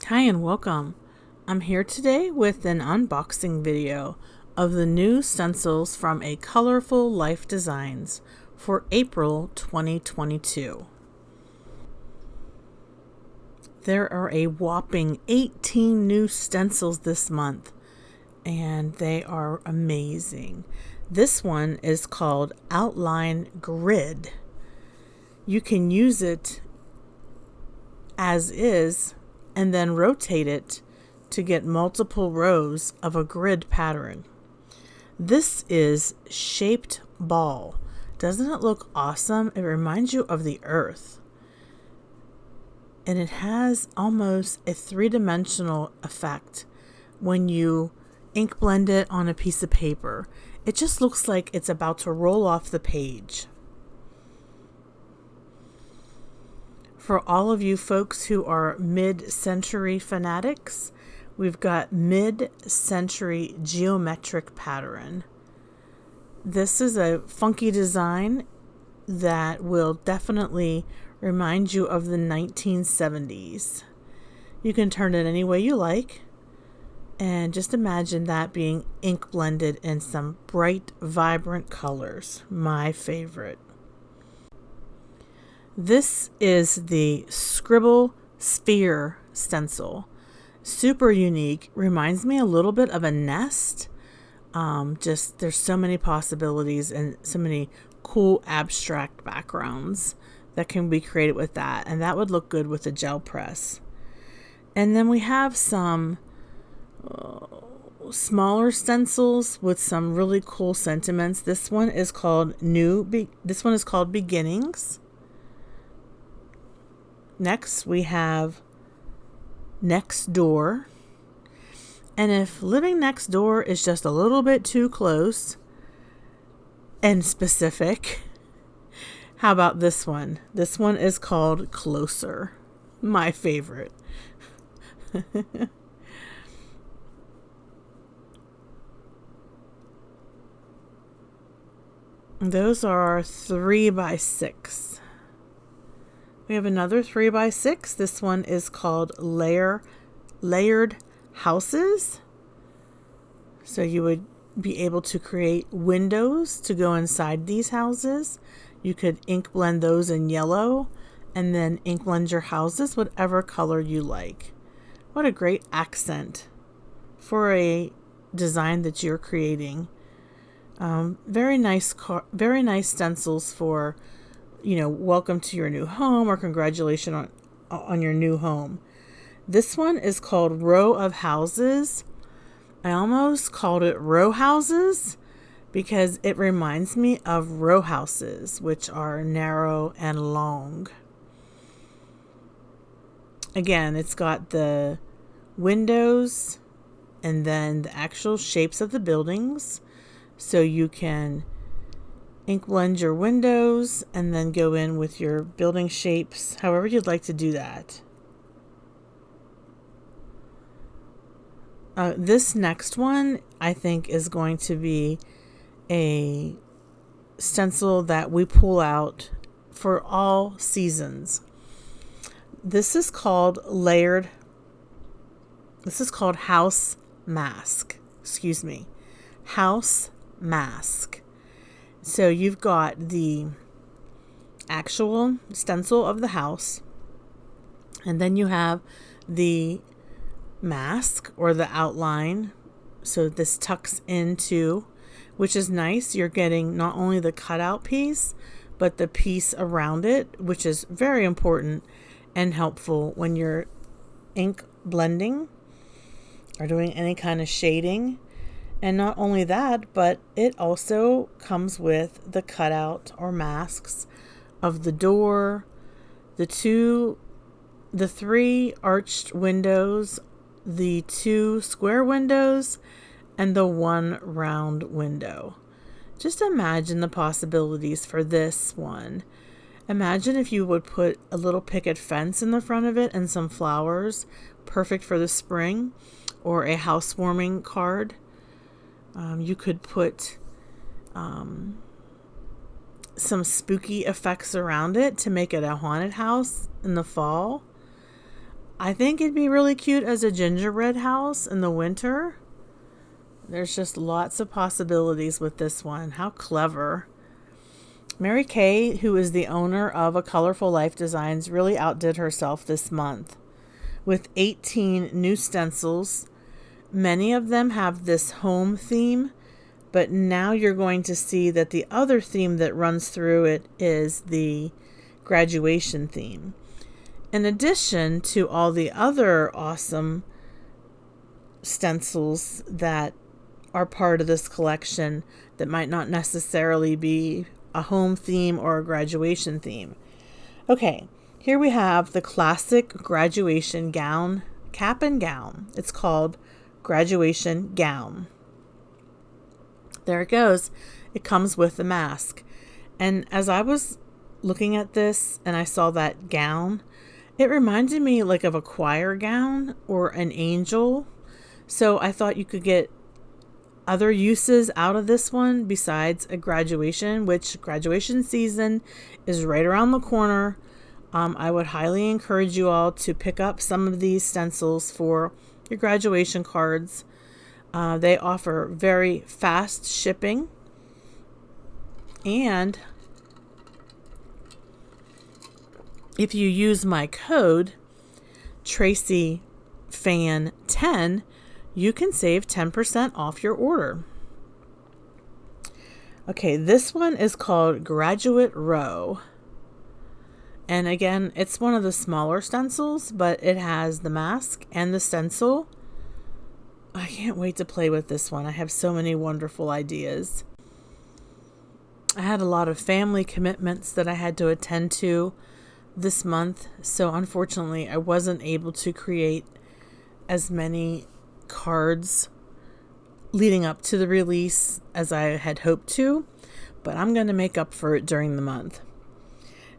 Hi and welcome. I'm here today with an unboxing video of the new stencils from A Colorful Life Designs for April 2022. There are a whopping 18 new stencils this month, and they are amazing. This one is called Outline Grid. You can use it as is and then rotate it to get multiple rows of a grid pattern. This is Shaped Ball. Doesn't it look awesome? It reminds you of the earth. And it has almost a three-dimensional effect when you ink blend it on a piece of paper. It just looks like it's about to roll off the page. For all of you folks who are mid-century fanatics, we've got mid-century geometric pattern. This is a funky design that will definitely remind you of the 1970s. You can turn it any way you like, and just imagine that being ink blended in some bright, vibrant colors. My favorite. This is the Scribble Sphere stencil. Super unique. Reminds me a little bit of a nest. There's so many possibilities and so many cool abstract backgrounds that can be created with that. And that would look good with a gel press. And then we have some smaller stencils with some really cool sentiments. This one is called Beginnings. Next, we have Next Door. And if living next door is just a little bit too close and specific, how about this one? This one is called Closer. My favorite. Those are 3x6. We have another 3x6. This one is called Layered Houses. So you would be able to create windows to go inside these houses. You could ink blend those in yellow and then ink blend your houses whatever color you like. What a great accent for a design that you're creating. Very nice stencils for, welcome to your new home or congratulations on your new home. This one is called Row of Houses. I almost called it Row Houses because it reminds me of row houses, which are narrow and long. Again, it's got the windows and then the actual shapes of the buildings. So you can ink blend your windows and then go in with your building shapes, however you'd like to do that. This next one, I think, is going to be a stencil that we pull out for all seasons. This is called House Mask. House Mask. So you've got the actual stencil of the house, and then you have the mask or the outline. So this tucks into, which is nice. You're getting not only the cutout piece, but the piece around it, which is very important and helpful when you're ink blending or doing any kind of shading. And not only that, but it also comes with the cutout or masks of the door, the 3 arched windows, the 2 square windows, and the 1 round window. Just imagine the possibilities for this one. Imagine if you would put a little picket fence in the front of it and some flowers, perfect for the spring, or a housewarming card. You could put some spooky effects around it to make it a haunted house in the fall. I think it'd be really cute as a gingerbread house in the winter. There's just lots of possibilities with this one. How clever. Mary Kay, who is the owner of A Colorful Life Designs, really outdid herself this month with 18 new stencils. Many of them have this home theme, but now you're going to see that the other theme that runs through it is the graduation theme. In addition to all the other awesome stencils that are part of this collection that might not necessarily be a home theme or a graduation theme. Okay, here we have the classic graduation gown, cap and gown. It's called Graduation Gown. There it goes. It comes with the mask. And as I was looking at this and I saw that gown, it reminded me like of a choir gown or an angel. So I thought you could get other uses out of this one besides a graduation, which graduation season is right around the corner. I would highly encourage you all to pick up some of these stencils for your graduation cards. They offer very fast shipping, and if you use my code TracyFan10, you can save 10% off your order. Okay, this one is called Graduate Row. And again, it's one of the smaller stencils, but it has the mask and the stencil. I can't wait to play with this one. I have so many wonderful ideas. I had a lot of family commitments that I had to attend to this month, so unfortunately I wasn't able to create as many cards leading up to the release as I had hoped to, but I'm going to make up for it during the month.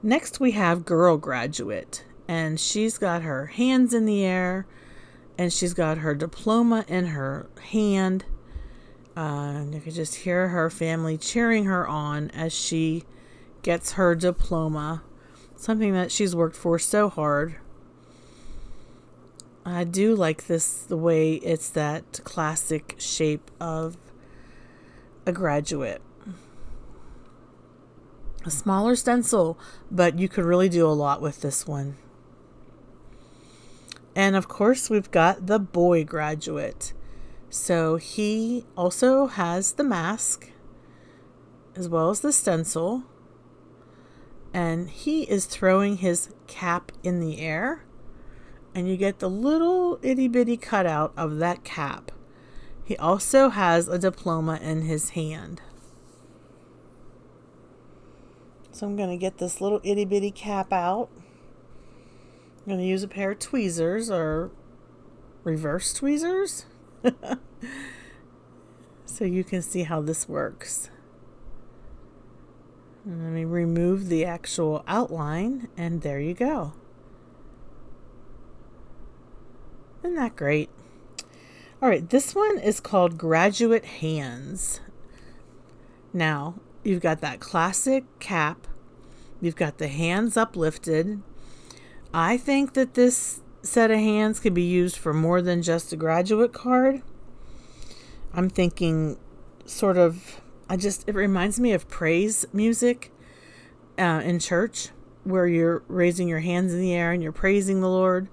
Next we have Girl Graduate, and she's got her hands in the air and she's got her diploma in her hand. You can just hear her family cheering her on as she gets her diploma, something that she's worked for so hard. I do like this, the way it's that classic shape of a graduate. A smaller stencil, but you could really do a lot with this one. And of course, we've got the boy graduate. So he also has the mask as well as the stencil. And he is throwing his cap in the air. And you get the little itty bitty cutout of that cap. He also has a diploma in his hand. So I'm going to get this little itty bitty cap out. I'm going to use a pair of tweezers, or reverse tweezers, so you can see how this works. And let me remove the actual outline, and there you go. Isn't that great? All right, this one is called Graduate Hands. Now, you've got that classic cap. You've got the hands uplifted. I think that this set of hands could be used for more than just a graduate card. I'm thinking sort of, it reminds me of praise music in church, where you're raising your hands in the air and you're praising the Lord.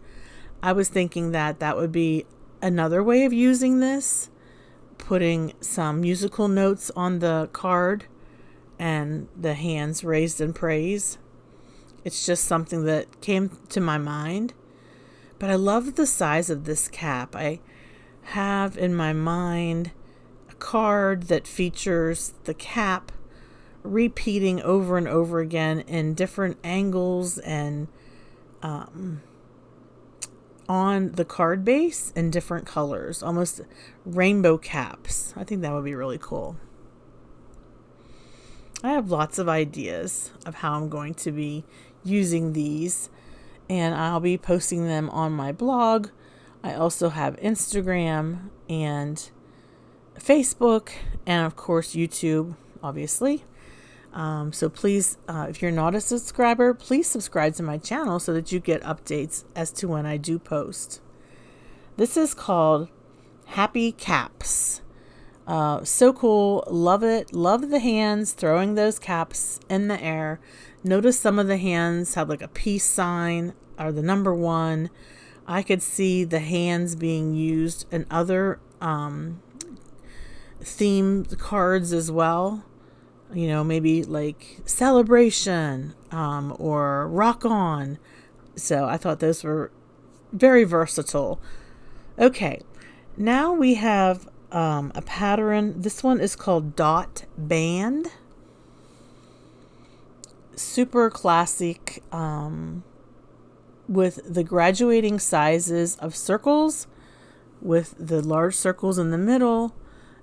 I was thinking that that would be another way of using this, putting some musical notes on the card and the hands raised in praise. It's just something that came to my mind. But I love the size of this cap. I have in my mind a card that features the cap repeating over and over again in different angles and on the card base in different colors, almost rainbow caps. I think that would be really cool. I have lots of ideas of how I'm going to be using these, and I'll be posting them on my blog. I also have Instagram and Facebook, and of course YouTube, obviously. So please, if you're not a subscriber, please subscribe to my channel so that you get updates as to when I do post. This is called Happy Caps. So cool. Love it. Love the hands throwing those caps in the air. Notice some of the hands have like a peace sign or the number 1. I could see the hands being used in other themed cards as well. You know, maybe like celebration or rock on. So I thought those were very versatile. Okay, now we have a pattern. This one is called Dot Band. Super classic with the graduating sizes of circles, with the large circles in the middle,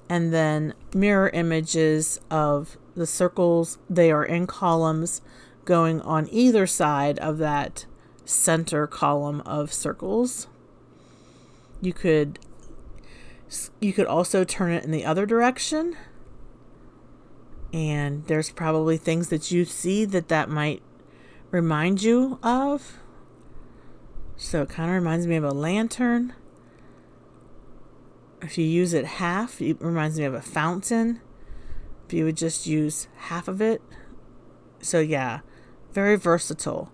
and then mirror images of the circles. They are in columns going on either side of that center column of circles. You could also turn it in the other direction, and there's probably things that you see that might remind you of. So it kind of reminds me of a lantern. If you use it half, it reminds me of a fountain. If you would just use half of it. So yeah, very versatile.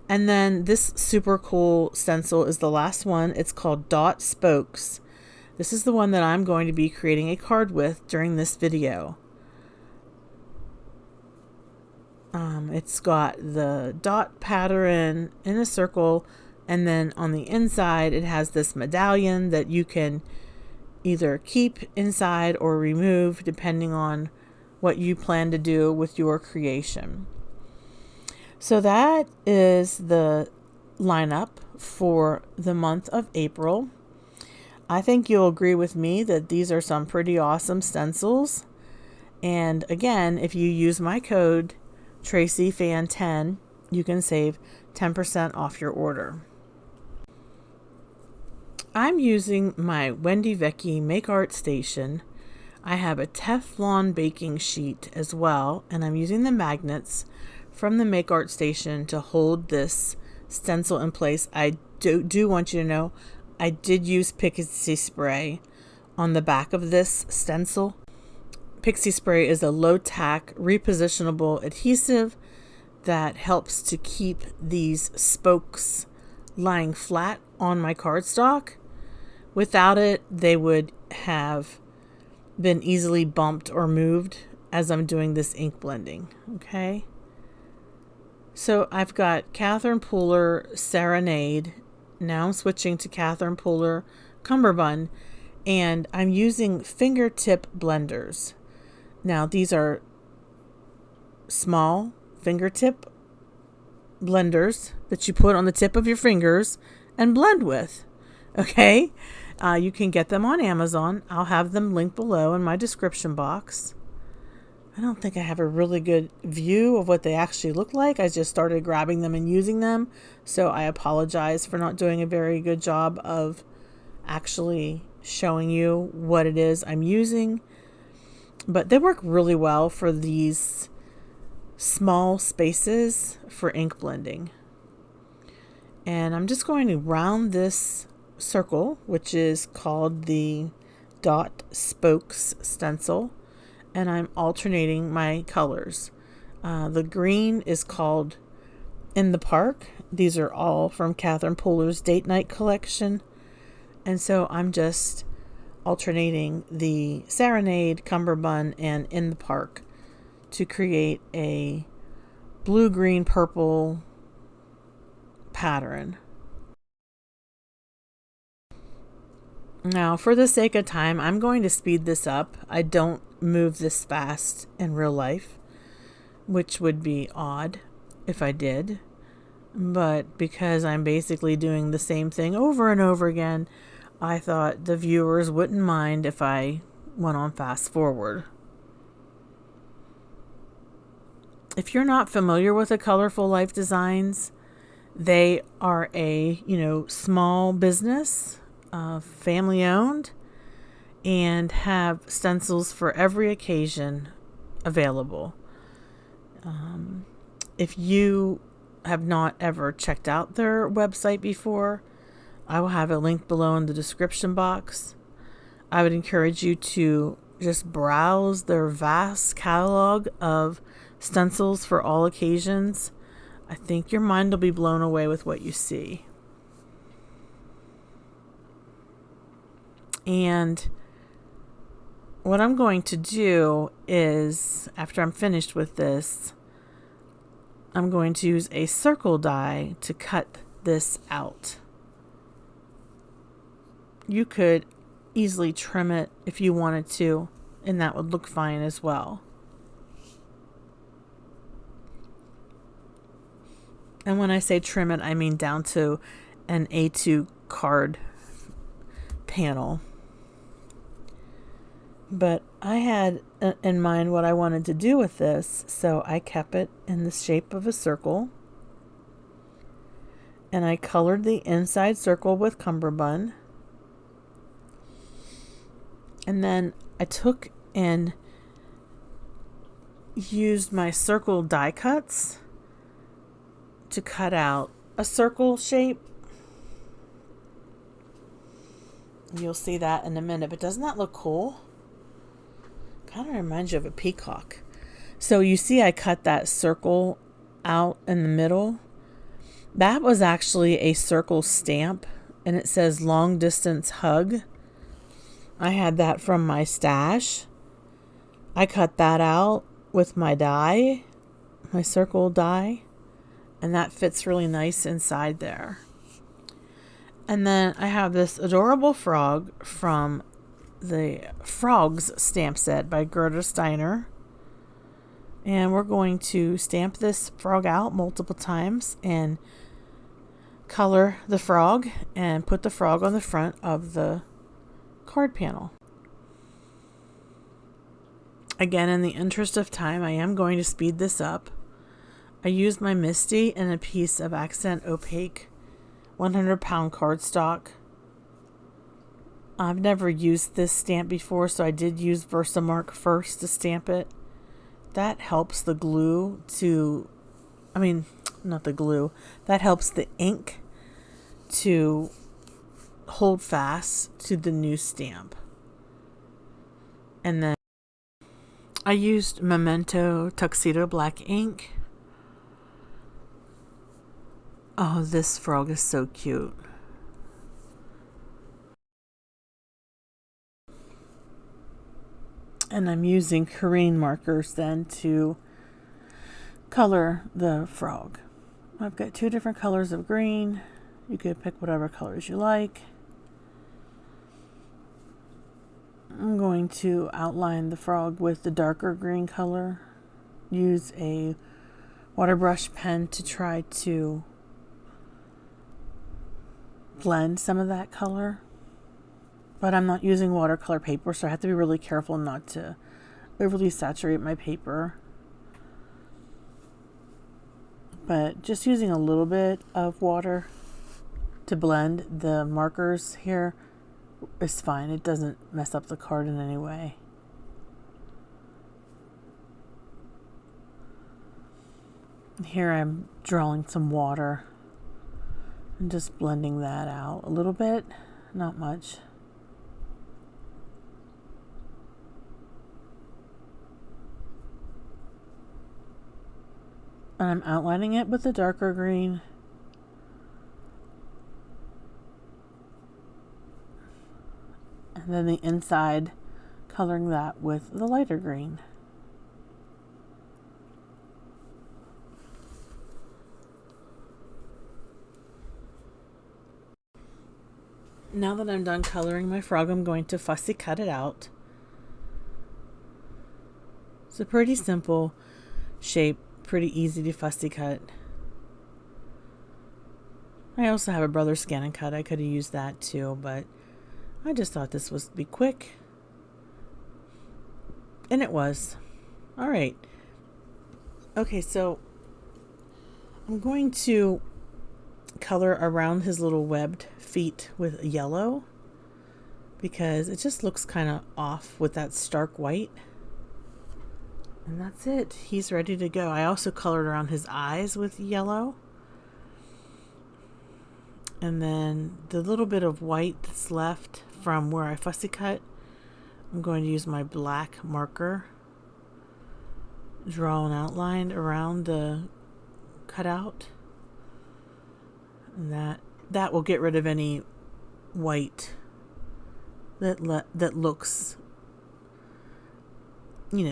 And then this super cool stencil is the last one. It's called Dot Spokes. This is the one that I'm going to be creating a card with during this video. It's got the dot pattern in a circle, and then on the inside it has this medallion that you can either keep inside or remove depending on what you plan to do with your creation. So that is the lineup for the month of April. I think you'll agree with me that these are some pretty awesome stencils. And again, if you use my code TracyFan10, you can save 10% off your order. I'm using my Wendy Vecchi Make Art Station. I have a Teflon baking sheet as well, and I'm using the magnets from the Make Art Station to hold this stencil in place. I do want you to know I did use Pixie Spray on the back of this stencil. Pixie Spray is a low-tack, repositionable adhesive that helps to keep these spokes lying flat on my cardstock. Without it, they would have been easily bumped or moved as I'm doing this ink blending. Okay. So I've got Catherine Pooler Serenade. Now I'm switching to Catherine Pooler Cummerbund, and I'm using Fingertip Blenders. Now these are small fingertip blenders that you put on the tip of your fingers and blend with. Okay, you can get them on Amazon. I'll have them linked below in my description box. I don't think I have a really good view of what they actually look like. I just started grabbing them and using them, so I apologize for not doing a very good job of actually showing you what it is I'm using. But they work really well for these small spaces for ink blending. And I'm just going to round this circle, which is called the Dot Spokes stencil, and I'm alternating my colors. The green is called In the Park. These are all from Catherine Pooler's Date Night collection. And so I'm just alternating the Serenade, Cummerbund, and In the Park to create a blue, green, purple pattern. Now, for the sake of time, I'm going to speed this up. I don't move this fast in real life, which would be odd if I did. But because I'm basically doing the same thing over and over again, I thought the viewers wouldn't mind if I went on fast forward. If you're not familiar with the Colorful Life Designs, they are a, small business, family owned, and have stencils for every occasion available. If you have not ever checked out their website before, I will have a link below in the description box. I would encourage you to just browse their vast catalog of stencils for all occasions. I think your mind will be blown away with what you see. And what I'm going to do is, after I'm finished with this, I'm going to use a circle die to cut this out. You could easily trim it if you wanted to, and that would look fine as well. And when I say trim it, I mean down to an A2 card panel. But I had in mind what I wanted to do with this, so I kept it in the shape of a circle. And I colored the inside circle with cummerbund. And then I took and used my circle die cuts to cut out a circle shape. You'll see that in a minute, but doesn't that look cool? Kind of reminds you of a peacock. So you see I cut that circle out in the middle. That was actually a circle stamp, and it says long distance hug. I had that from my stash. I cut that out with my die, my circle die, and that fits really nice inside there. And then I have this adorable frog from the Frogs stamp set by Gerda Steiner. And we're going to stamp this frog out multiple times and color the frog and put the frog on the front of the card panel. Again, in the interest of time, I am going to speed this up. I used my Misty and a piece of accent opaque 100-pound cardstock. I've never used this stamp before, so I did use Versamark first to stamp it. That helps the glue to, not the glue, that helps the ink to hold fast to the new stamp. And then I used Memento Tuxedo Black ink. Oh, this frog is so cute. And I'm using Korean markers then to color the frog. I've got 2 different colors of green. You could pick whatever colors you like. I'm going to outline the frog with the darker green color. Use a water brush pen to try to blend some of that color. But I'm not using watercolor paper, so I have to be really careful not to overly saturate my paper. But just using a little bit of water to blend the markers here is fine. It doesn't mess up the card in any way. Here I'm drawing some water and just blending that out a little bit, not much. And I'm outlining it with the darker green. And then the inside, coloring that with the lighter green. Now that I'm done coloring my frog, I'm going to fussy cut it out. It's a pretty simple shape, pretty easy to fussy cut. I also have a brother scan and cut. I could have used that too, but I just thought this would be quick. And it was. All right. Okay, so I'm going to color around his little webbed feet with yellow because it just looks kind of off with that stark white. And that's it. He's ready to go. I also colored around his eyes with yellow. And then the little bit of white that's left from where I fussy cut, I'm going to use my black marker, draw an outline around the cutout. And that will get rid of any white that looks,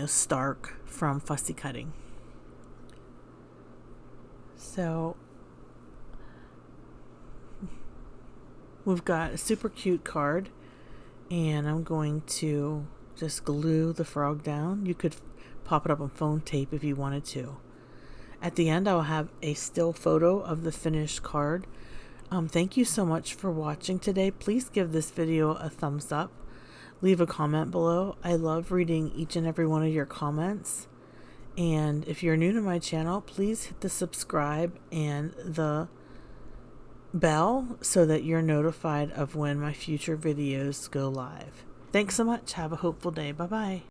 stark from fussy cutting. So we've got a super cute card, and I'm going to just glue the frog down. You could pop it up on phone tape if you wanted to. At the end, I'll have a still photo of the finished card. Thank you so much for watching today. Please give this video a thumbs up. Leave a comment below. I love reading each and every one of your comments. And if you're new to my channel, please hit the subscribe and the bell so that you're notified of when my future videos go live. Thanks so much. Have a hopeful day. Bye-bye.